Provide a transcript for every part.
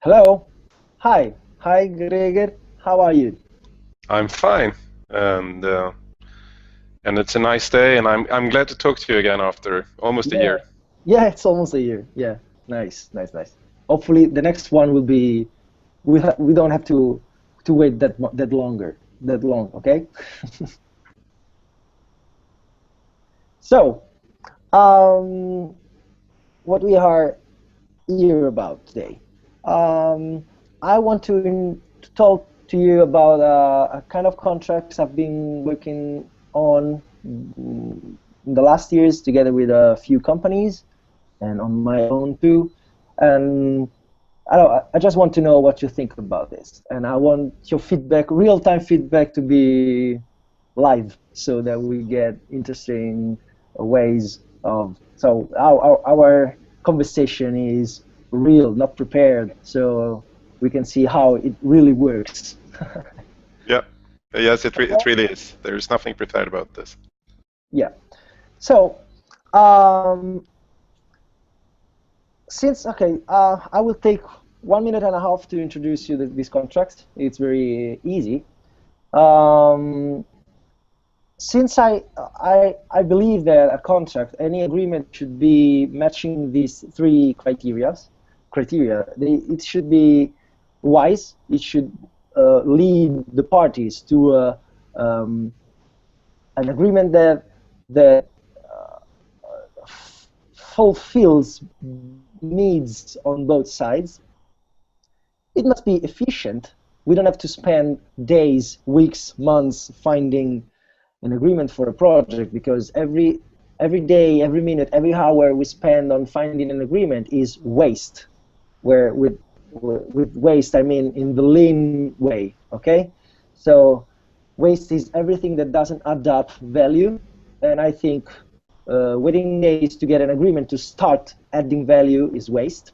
Hello. Hi. Hi, Greger. How are you? I'm fine, and uh, and it's a nice day, and I'm glad to talk to you again after almost a Yeah. year. Yeah, it's almost a year. Yeah. Nice, nice, nice. Hopefully the next one will be we don't have to wait that long, okay? So, um what we are here about today. Um I want to talk to you about a kind of contracts I've been working on in the last years together with a few companies and on my own too. And I just want to know what you think about this. And I want your feedback, real-time feedback, to be live so that we get interesting ways of. So our conversation is real, not prepared, so we can see how it really works. Yeah, yes, it Okay? really is. There's nothing prepared about this. Yeah. So, um, since okay, I will take 1 minute and a half to introduce you this contract. It's very easy. Um, since I believe that a contract, any agreement should be matching these three criteria. It should be wise. It should lead the parties to an agreement that fulfills needs on both sides. It must be efficient. We don't have to spend days, weeks, months finding an agreement for a project because every day, every minute, every hour we spend on finding an agreement is waste. Where with waste I mean in the lean way, okay? So waste is everything that doesn't add up value, and I think waiting days to get an agreement to start adding value is waste.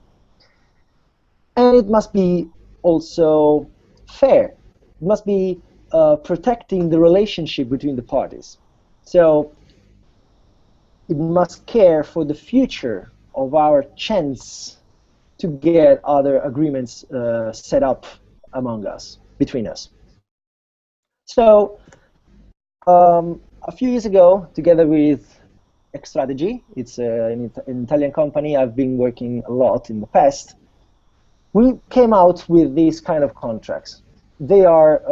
And it must be also fair. It must be protecting the relationship between the parties. So it must care for the future of our chance to get other agreements set up among us, between us. So a few years ago, together with Strategy, it's an Italian company I've been working a lot in the past, we came out with these kind of contracts. They are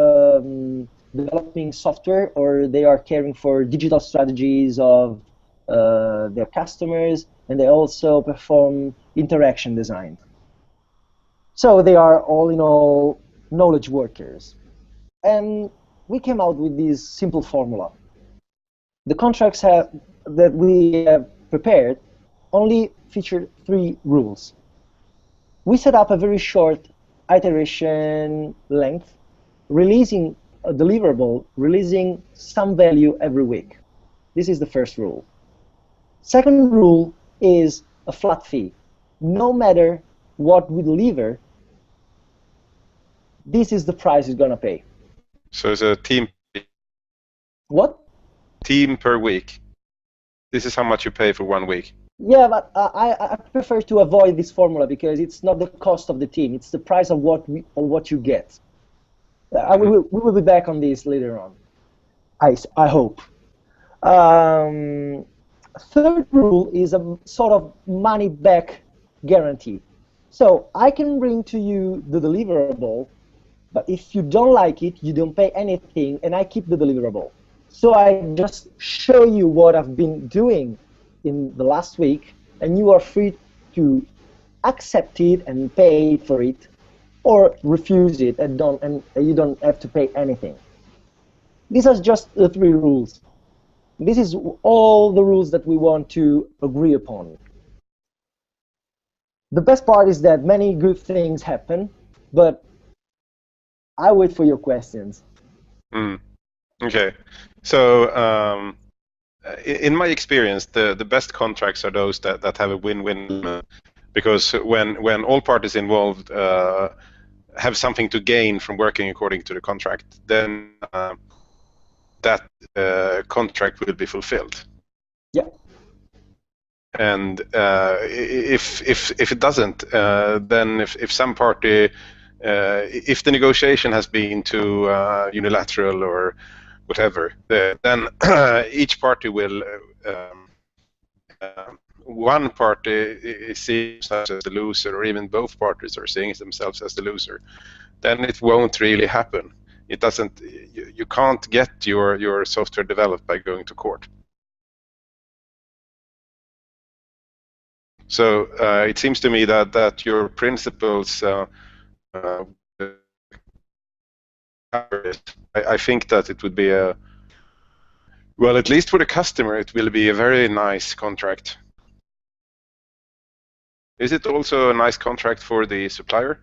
developing software, or they are caring for digital strategies of their customers, and they also perform interaction design. So they are all in all knowledge workers. And we came out with this simple formula. The contracts that we have prepared only feature three rules. We set up a very short iteration length, releasing a deliverable, releasing some value every week. This is the first rule. Second rule is a flat fee. No matter what we deliver, this is the price you're gonna pay. So it's a What? team per week. This is how much you pay for 1 week. Yeah, but I prefer to avoid this formula because it's not the cost of the team; it's the price of what you get. Hmm. We will be back on this later on. I hope. Um, Third rule is a sort of money back guarantee. So I can bring to you the deliverable, but if you don't like it, you don't pay anything, and I keep the deliverable. So I just show you what I've been doing in the last week, and you are free to accept it and pay for it, or refuse it and you don't have to pay anything. These are just the three rules. This is all the rules that we want to agree upon. The best part is that many good things happen, but I wait for your questions. Mm. Okay. So in my experience, the best contracts are those that have a win-win, because when all parties involved have something to gain from working according to the contract, then that contract will be fulfilled. Yeah, And if it doesn't, then if some party, if the negotiation has been too unilateral or whatever, then each party will, one party is seeing themselves as the loser, or even both parties are seeing themselves as the loser, then it won't really happen. It doesn't. You can't get your software developed by going to court. So it seems to me that your principles. I think that it would be a, well, at least for the customer, it will be a very nice contract. Is it also a nice contract for the supplier?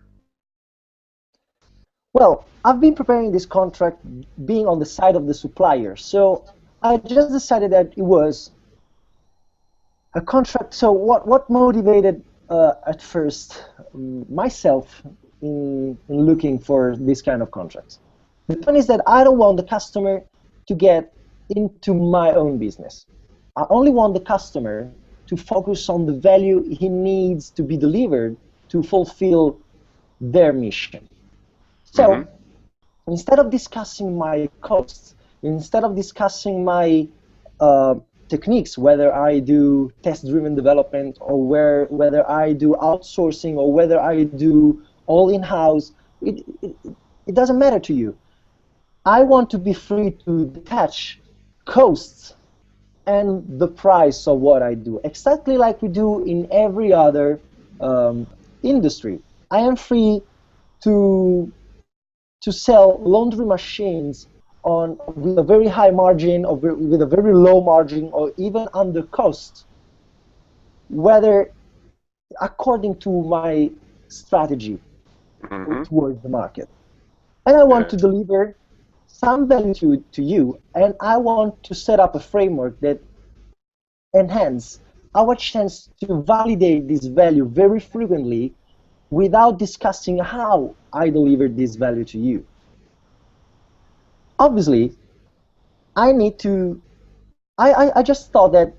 Well, I've been preparing this contract being on the side of the supplier, so I just decided that it was a contract. So what motivated at first myself in looking for this kind of contracts? The point is that I don't want the customer to get into my own business. I only want the customer to focus on the value he needs to be delivered to fulfill their mission. So instead of discussing my costs, instead of discussing my techniques, whether I do test-driven development or whether I do outsourcing or whether I do all in-house, it doesn't matter to you. I want to be free to detach costs and the price of what I do, exactly like we do in every other industry. I am free to sell laundry machines with a very high margin or with a very low margin or even under cost, whether according to my strategy towards the market. And I want to deliver some value to you, and I want to set up a framework that enhance our chance to validate this value very frequently without discussing how I deliver this value to you. Obviously, I just thought that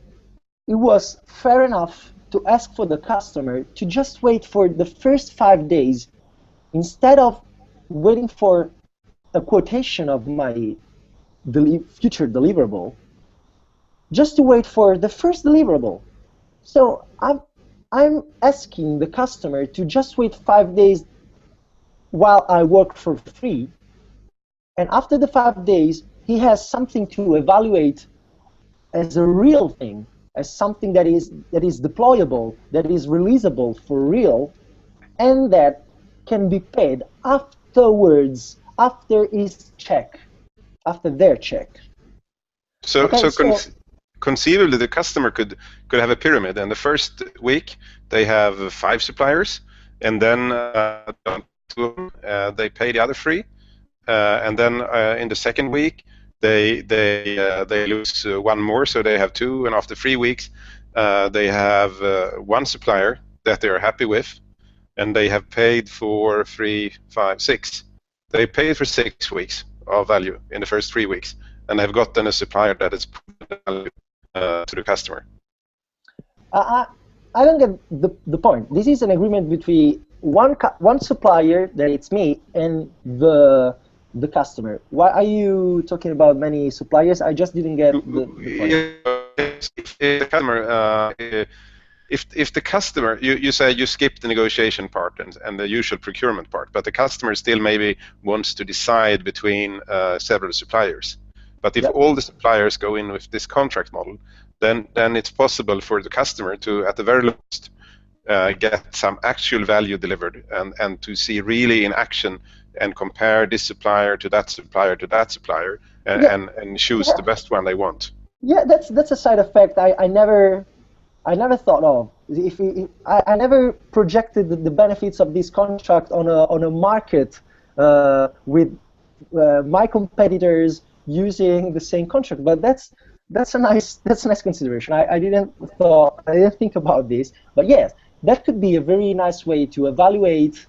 it was fair enough to ask for the customer to just wait for the first 5 days instead of waiting for a quotation of my future deliverable, just to wait for the first deliverable. So I'm asking the customer to just wait 5 days while I work for free, and after the 5 days, he has something to evaluate as a real thing, as something that is deployable, that is releasable for real, and that can be paid afterwards, after his check, after their check. So, okay, conceivably, the customer could have a pyramid, and the first week they have 5 suppliers, and then they pay the other 3, and then in the second week they lose 1 more, so they have 2, and after 3 weeks they have 1 supplier that they are happy with, and they have paid for 3, 5, 6. They paid for 6 weeks of value in the first 3 weeks, and they've gotten a supplier that is value to the customer. I don't get the point. This is an agreement between one supplier, that it's me, and the customer. Why are you talking about many suppliers? I just didn't get the point. If the customer, if the customer, you say you skip the negotiation part and the usual procurement part, but the customer still maybe wants to decide between several suppliers. But if all the suppliers go in with this contract model, then it's possible for the customer to, at the very least, get some actual value delivered and to see really in action and compare this supplier to that supplier to that supplier and choose the best one they want. Yeah, that's a side effect I never thought of. I never projected the benefits of this contract on a market with my competitors using the same contract, but that's a nice consideration. I didn't think about this, but yes, that could be a very nice way to evaluate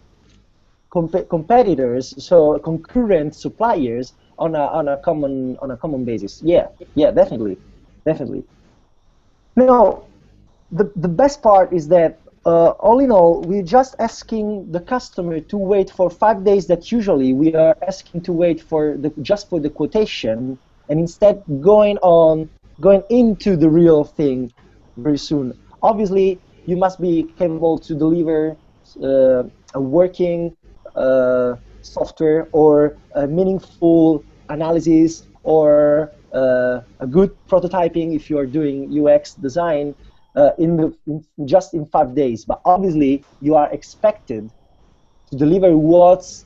competitors, so concurrent suppliers on a common basis. Yeah, definitely. Now, the best part is that all in all, we're just asking the customer to wait for 5 days that usually we are asking to wait for just for the quotation, and instead going into the real thing very soon. Obviously, you must be capable to deliver a working software or a meaningful analysis or a good prototyping if you are doing UX design just in 5 days. But obviously, you are expected to deliver what's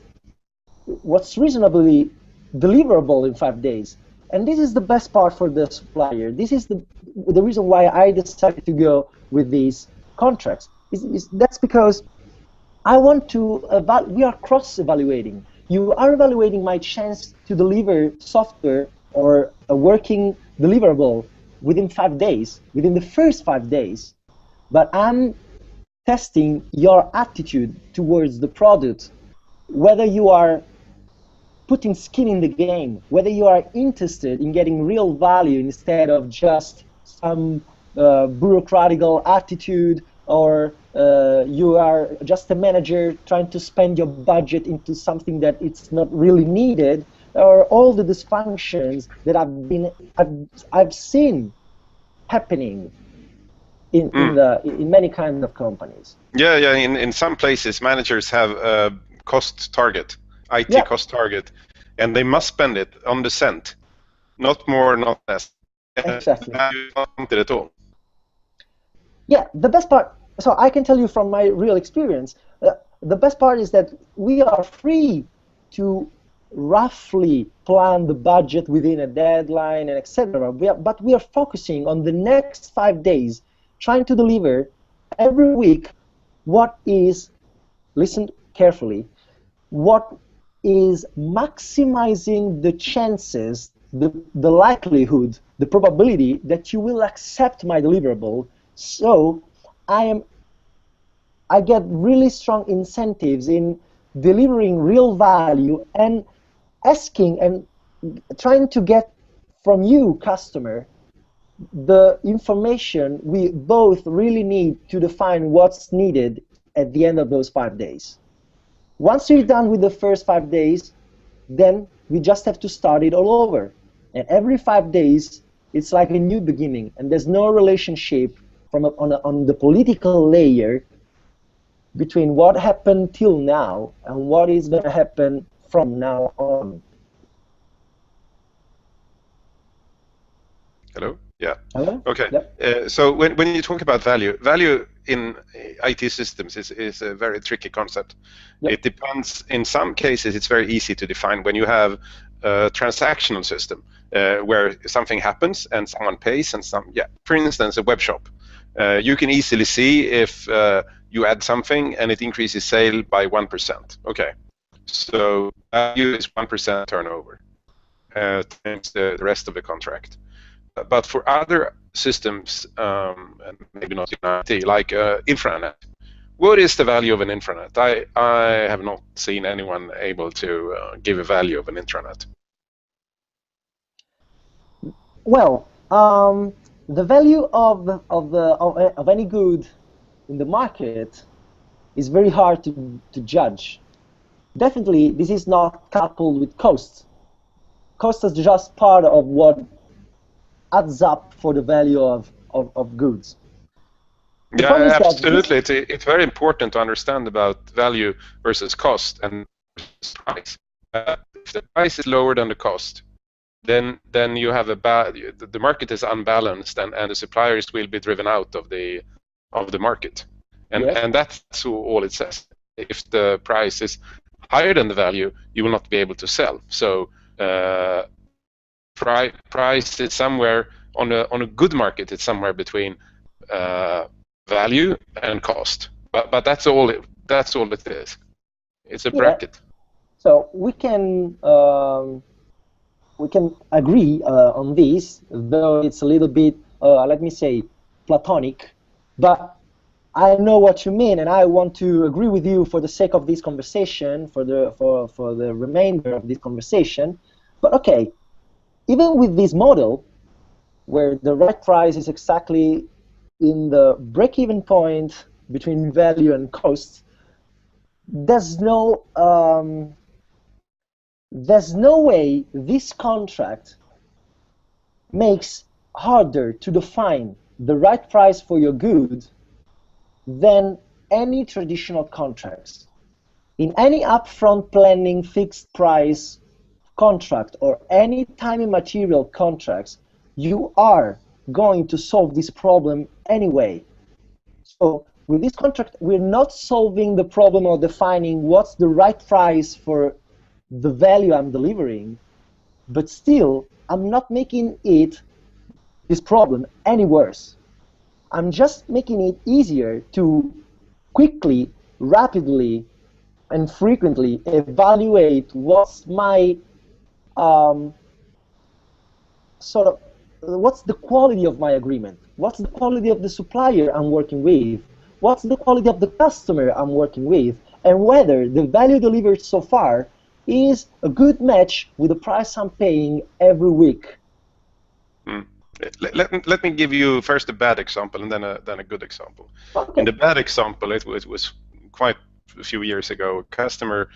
reasonably deliverable in 5 days. And this is the best part for the supplier. This is the reason why I decided to go with these contracts. That's because I want to we are cross-evaluating. You are evaluating my chance to deliver software or a working deliverable within 5 days, within the first 5 days. But I'm testing your attitude towards the product, whether you are putting skin in the game, whether you are interested in getting real value instead of just some bureaucratical attitude, or you are just a manager trying to spend your budget into something that it's not really needed, or all the dysfunctions that I've seen happening in many kinds of companies. Yeah, yeah. In some places, managers have a cost target, IT cost target, and they must spend it on the cent, not more, not less. Exactly. Not counted at all. Yeah, the best part. So I can tell you from my real experience, the best part is that we are free to roughly plan the budget within a deadline and etc. But we are focusing on the next 5 days, trying to deliver every week what is, listen carefully, what is maximizing the chances, the likelihood, the probability that you will accept my deliverable. So I get really strong incentives in delivering real value and asking and trying to get from you, customer, the information we both really need to define what's needed at the end of those 5 days. Once we're done with the first 5 days, then we just have to start it all over. And every 5 days, it's like a new beginning, and there's no relationship on the political layer between what happened till now and what is going to happen from now on. Hello? Yeah. Hello? Okay. Yep. So when you talk about value in IT systems is a very tricky concept. Yep. It depends. In some cases, it's very easy to define when you have a transactional system where something happens and someone pays and for instance, a web shop. You can easily see if you add something and it increases sale by 1%. Okay. So value is 1% turnover times the rest of the contract. But for other systems, and maybe not in IT, like intranet, what is the value of an intranet? I have not seen anyone able to give a value of an intranet. Well, the value of any good in the market is very hard to judge. Definitely, this is not coupled with cost. Cost is just part of what adds up for the value of goods. Yeah, absolutely. It's very important to understand about value versus cost and price. If the price is lower than the cost, then you have the market is unbalanced, and the suppliers will be driven out of the market, and yes. And that's all it says. If the price is higher than the value, you will not be able to sell. So price is somewhere on a good market. It's somewhere between value and cost. But that's all it is. It's a bracket. So we can agree on this, though it's a little bit, let me say, platonic. But I know what you mean, and I want to agree with you for the sake of this conversation, for the remainder of this conversation. But okay, even with this model, where the right price is exactly in the break-even point between value and cost, there's no way this contract makes harder to define the right price for your good than any traditional contracts. In any upfront planning fixed price contract or any time and material contracts, you are going to solve this problem anyway. So with this contract, we're not solving the problem of defining what's the right price for the value I'm delivering, but still, I'm not making this problem any worse. I'm just making it easier to quickly, rapidly, and frequently evaluate what's my what's the quality of my agreement, what's the quality of the supplier I'm working with, what's the quality of the customer I'm working with, and whether the value delivered so far is a good match with the price I'm paying every week. Let me give you first a bad example and then a good example. Okay. In the bad example, it was quite a few years ago. A customer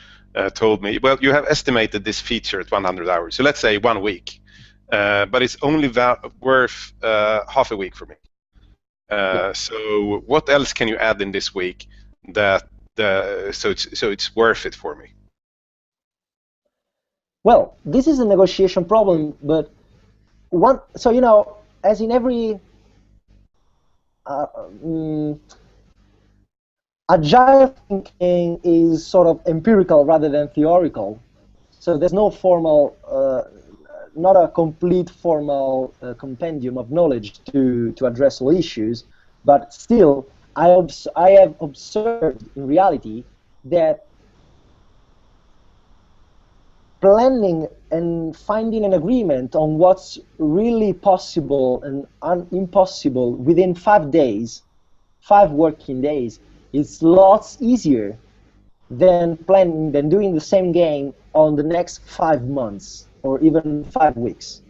told me, well, you have estimated this feature at 100 hours, so let's say 1 week, but it's only worth half a week for me. So what else can you add in this week that so it's worth it for me? Well, this is a negotiation problem, but as in every agile thinking is sort of empirical rather than theoretical. So there's no formal, not a complete formal compendium of knowledge to address all issues, but still, I have observed in reality that planning and finding an agreement on what's really possible and impossible within 5 days, 5 working days, is lots easier than doing the same game on the next 5 months or even 5 weeks.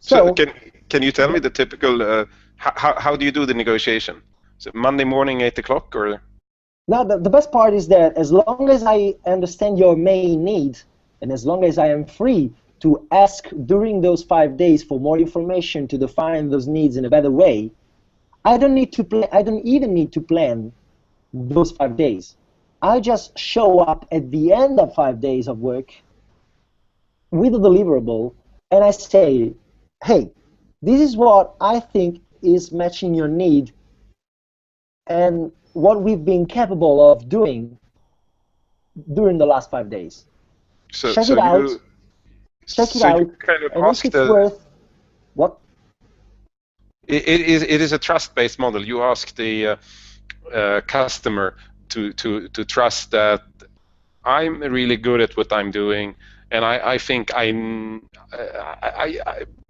So can you tell me the typical how do you do the negotiation? Is it Monday morning 8 o'clock or? Now the best part is that as long as I understand your main need, and as long as I am free to ask during those 5 days for more information to define those needs in a better way, I don't even need to plan those 5 days. I just show up at the end of 5 days of work with a deliverable, and I say, hey, this is what I think is matching your need and what we've been capable of doing during the last 5 days. Check it out, kind of and ask if it's worth what? It is a trust-based model. You ask the customer to trust that I'm really good at what I'm doing, and I think I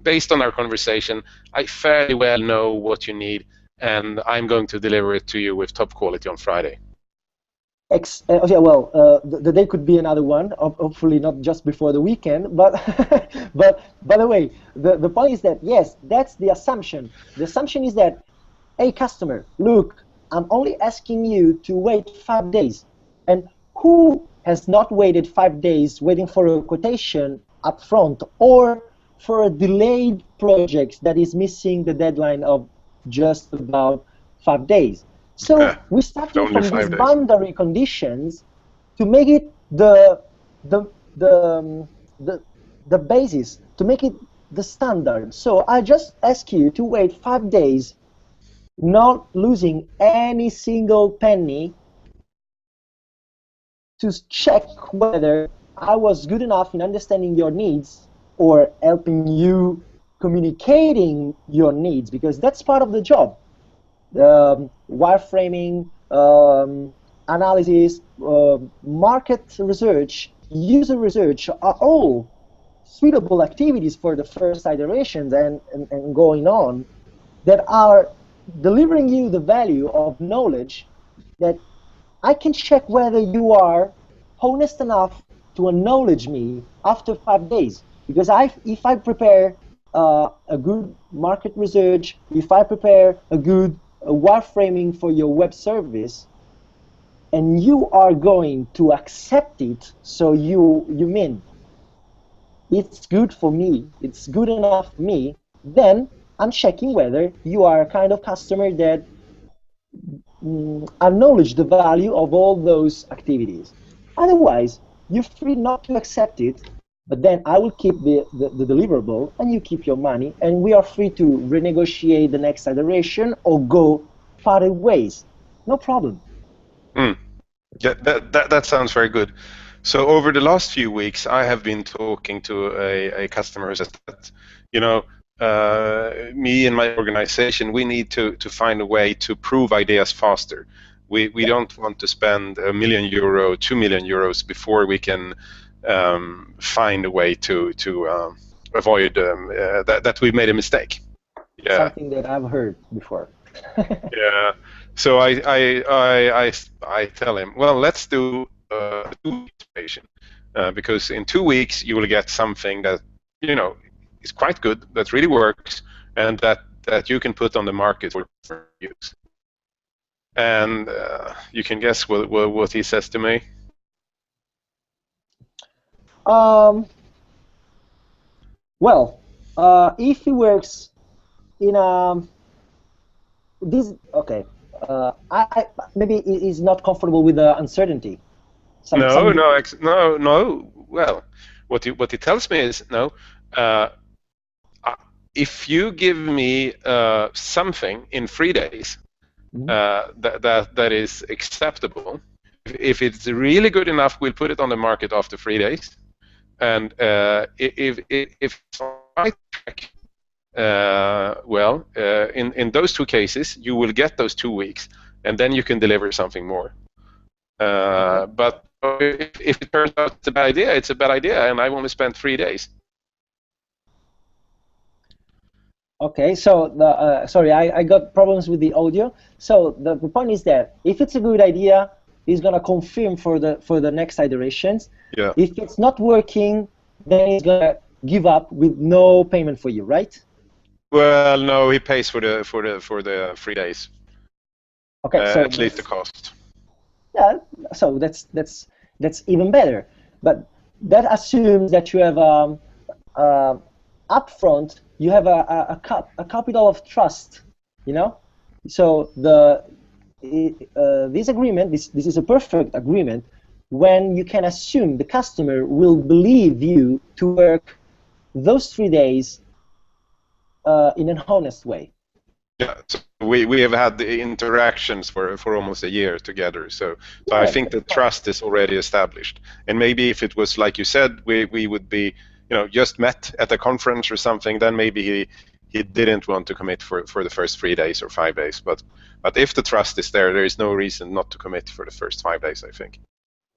based on our conversation, I fairly well know what you need, and I'm going to deliver it to you with top quality on Friday. The day could be another one, hopefully not just before the weekend, but but by the way, the point is that, yes, that's the assumption. The assumption is that, hey, customer, look, I'm only asking you to wait 5 days. And who has not waited 5 days waiting for a quotation up front or for a delayed project that is missing the deadline of just about 5 days? So we started from these boundary conditions to make it the basis, to make it the standard. So I just ask you to wait 5 days, not losing any single penny, to check whether I was good enough in understanding your needs or helping you communicating your needs, because that's part of the job. Wireframing, analysis, market research, user research are all suitable activities for the first iterations and going on that are delivering you the value of knowledge that I can check whether you are honest enough to acknowledge me after 5 days. Because if I prepare a good market research, if I prepare a good a wireframing for your web service, and you are going to accept it, so you mean it's good for me, it's good enough for me, then I'm checking whether you are a kind of customer that acknowledge the value of all those activities. Otherwise, you're free not to accept it, but then I will keep the deliverable and you keep your money, and we are free to renegotiate the next iteration or go parted ways. No problem. Mm. Yeah, that sounds very good. So over the last few weeks, I have been talking to a customer who says that, you know, me and my organization, we need to find a way to prove ideas faster. We don't want to spend €1 million, €2 million before we can find a way to avoid that we made a mistake. Yeah. Something that I've heard before. Yeah. So I tell him, well, let's do a 2-week iteration, because in 2 weeks you will get something that is quite good, that really works, and that you can put on the market for use. And you can guess what he says to me. Well, if it works in a this okay, I maybe is not comfortable with the uncertainty. No. Well, what he tells me is no. If you give me something in 3 days that is acceptable, if it's really good enough, we'll put it on the market after 3 days. And if it's on the right track, in those 2 cases, you will get those 2 weeks, and then you can deliver something more. But if it turns out it's a bad idea, and I've only spent 3 days. Okay, so sorry, I got problems with the audio. So the point is that if it's a good idea, he's gonna confirm for the next iterations. Yeah. If it's not working, then he's gonna give up with no payment for you, right? Well, no, he pays for the 3 days. Okay, so at least the cost. Yeah, so that's even better. But that assumes that you have upfront, you have a capital of trust, So this agreement, this is a perfect agreement when you can assume the customer will believe you to work those 3 days in an honest way. Yeah, so we have had the interactions for almost a year together, so I think the trust is already established. And maybe if it was like you said, we would be, just met at a conference or something, then maybe he didn't want to commit for the first 3 days or 5 days. But if the trust is there is no reason not to commit for the first 5 days, I think.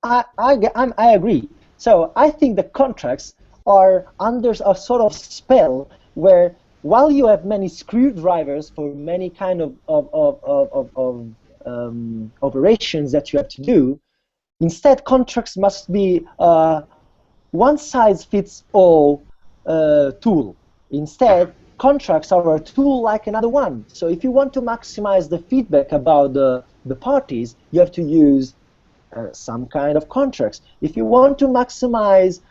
I agree. So I think the contracts are under a sort of spell where, while you have many screwdrivers for many kind of operations that you have to do, instead contracts must be one-size-fits-all tool. Instead, contracts are a tool like another one. So if you want to maximize the feedback about the parties, you have to use some kind of contracts. If you want to maximize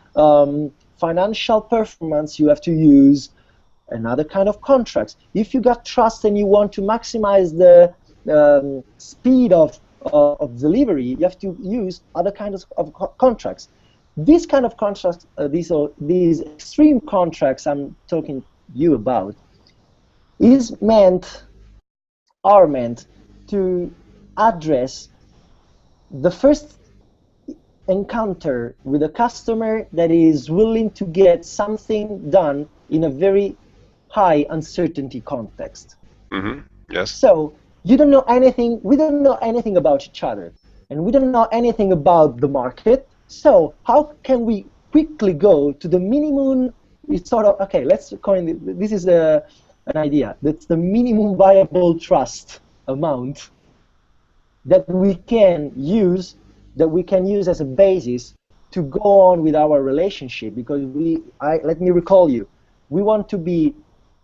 financial performance, you have to use another kind of contracts. If you got trust and you want to maximize the speed of delivery, you have to use other kinds of contracts. These kind of contracts, these extreme contracts I'm talking to you about, are meant to address the first encounter with a customer that is willing to get something done in a very high uncertainty context. Mm-hmm. Yes. So you don't know anything, we don't know anything about each other, and we don't know anything about the market. So how can we quickly go to the minimum? It's sort of, okay, let's coin it. This is an idea. That's the minimum viable trust amount that we can use as a basis to go on with our relationship, because let me recall you, we want to be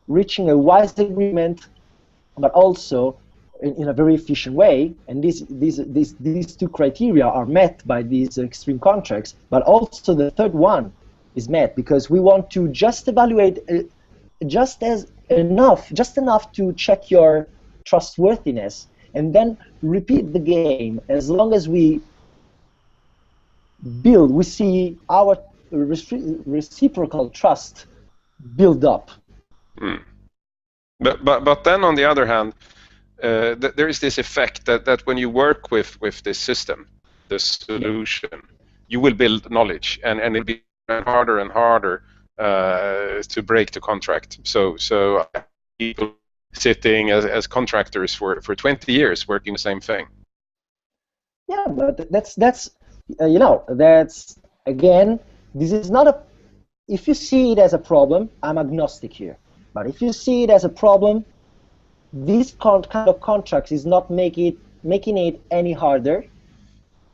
reaching a wise agreement, but also in a very efficient way, and these two criteria are met by these extreme contracts, but also the third one is met because we want to just evaluate just enough to check your trustworthiness, and then repeat the game as long as we see our reciprocal trust build up. Mm. But then on the other hand, there is this effect that when you work with this system, the solution, you will build knowledge, and it'll be harder and harder to break the contract. So people sitting as contractors for 20 years working the same thing. Yeah, but that's again, this is not a. If you see it as a problem, I'm agnostic here. But if you see it as a problem, this kind of contract is not making it any harder.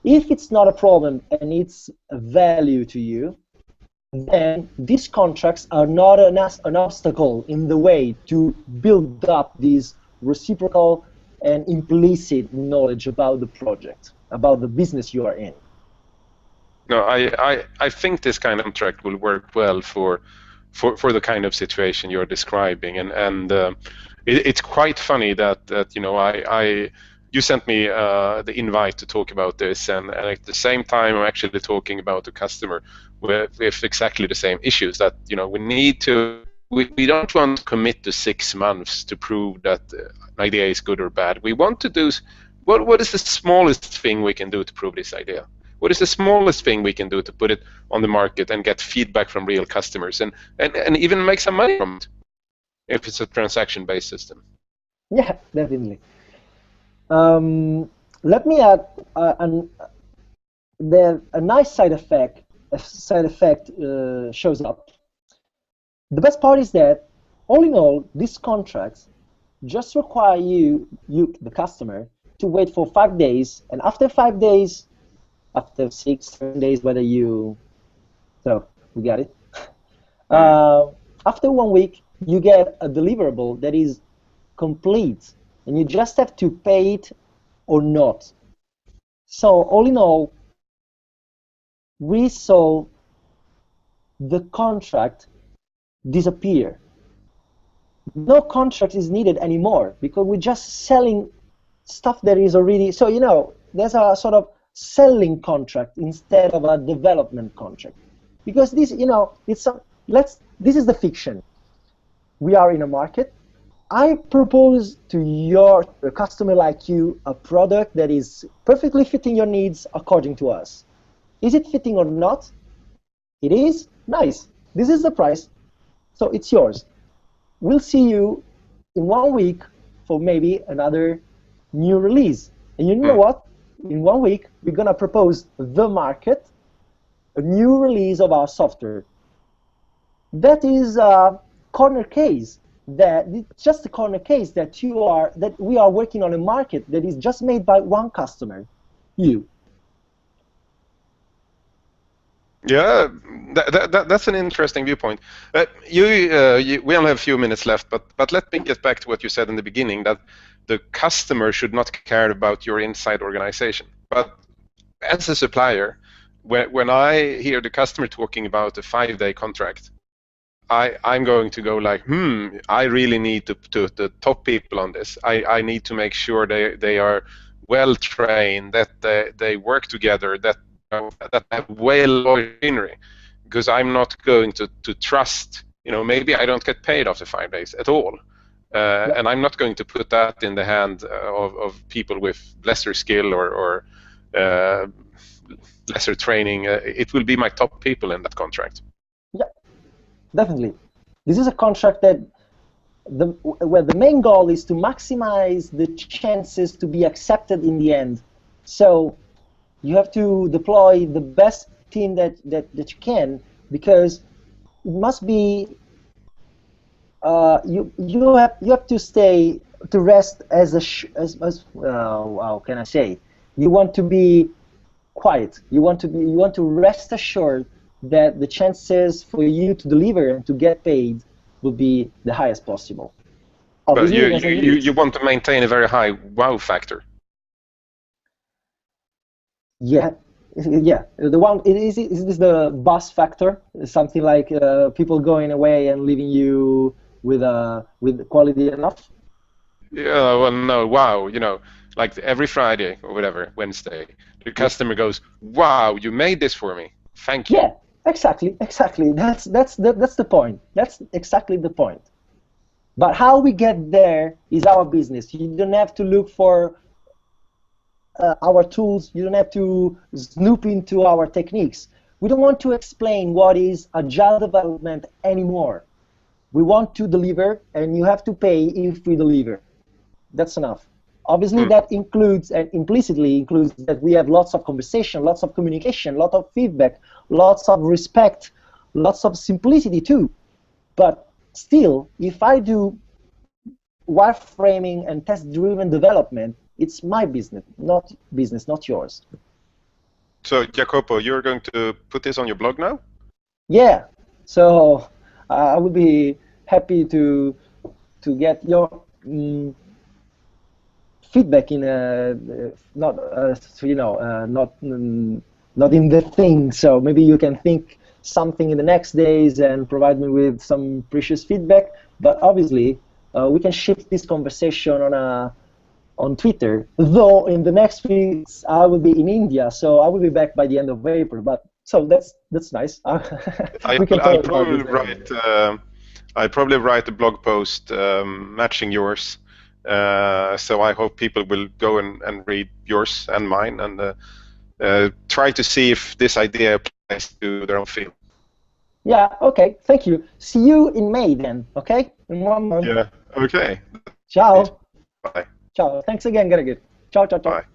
If it's not a problem and it's a value to you, then these contracts are not an obstacle in the way to build up this reciprocal and implicit knowledge about the project, about the business you are in. No, I think this kind of contract will work well for the kind of situation you're describing, and it's quite funny that you sent me the invite to talk about this, and at the same time I'm actually talking about the customer with exactly the same issues, that we don't want to commit to 6 months to prove that an idea is good or bad. We want to do what is the smallest thing we can do to prove this idea? What is the smallest thing we can do to put it on the market and get feedback from real customers and even make some money from it if it's a transaction-based system? Yeah, definitely. Let me add a nice side effect. Shows up. The best part is that, all in all, these contracts just require you, the customer, to wait for 5 days, and after 5 days, after 6, 7 days, so we got it. After 1 week, you get a deliverable that is complete, and you just have to pay it or not. So all in all, we saw the contract disappear. No contract is needed anymore because we're just selling stuff that is already. So there's a sort of selling contract instead of a development contract, because this this is the fiction. We are in a market. I propose to a customer like you a product that is perfectly fitting your needs according to us. Is it fitting or not? It is? Nice. This is the price. So it's yours. We'll see you in 1 week for maybe another new release. And you know what? In 1 week, we're going to propose the market a new release of our software. That is a corner case. It's just a corner case that we are working on a market that is just made by one customer, you. Yeah, that's an interesting viewpoint. We only have a few minutes left, but let me get back to what you said in the beginning, that the customer should not care about your inside organization. But as a supplier, when I hear the customer talking about a 5-day contract, I'm going to go like, I really need to top people on this. I need to make sure they are well trained, that they work together, that have well machinery, because I'm not going to trust. Maybe I don't get paid after 5 days at all, and I'm not going to put that in the hand of people with lesser skill or lesser training. It will be my top people in that contract. Yeah, definitely. This is a contract where the main goal is to maximize the chances to be accepted in the end. So you have to deploy the best team that you can, because it must be you have to rest as how can I say? You want to be quiet. You want to rest assured that the chances for you to deliver and to get paid will be the highest possible. But Obviously, as a you lead. want to maintain a very high wow factor. Yeah, yeah. The one is this the bus factor? Something like people going away and leaving you with quality enough? Yeah, well, no, wow, like every Friday or whatever, Wednesday, the Yeah, customer goes, "Wow, you made this for me. Thank you." yeah. Exactly, exactly. That's the point. That's exactly the point. But how we get there is our business. You don't have to look for our tools. You don't have to snoop into our techniques. We don't want to explain what is agile development anymore. We want to deliver, and you have to pay if we deliver. That's enough. Obviously, Hmm. that includes and implicitly includes that we have lots of conversation, lots of communication, lots of feedback, lots of respect, lots of simplicity too. But still, if I do wireframing and test-driven development, it's my business, not yours. So, Jacopo, you're going to put this on your blog now? Yeah. So I would be happy to get your feedback in not not in the thing. So maybe you can think something in the next days and provide me with some precious feedback. But obviously, we can shift this conversation on Twitter. Though in the next weeks I will be in India, so I will be back by the end of April. But so that's nice. We can I'll talk about this probably then. write I'll probably write a blog post matching yours. So I hope people will go and read yours and mine and try to see if this idea applies to their own field. Yeah. Okay. Thank you. See you in May then. Okay. In 1 month. Yeah. Okay. Ciao. Bye. Ciao. Thanks again, Greger. Ciao, ciao, ciao. Bye.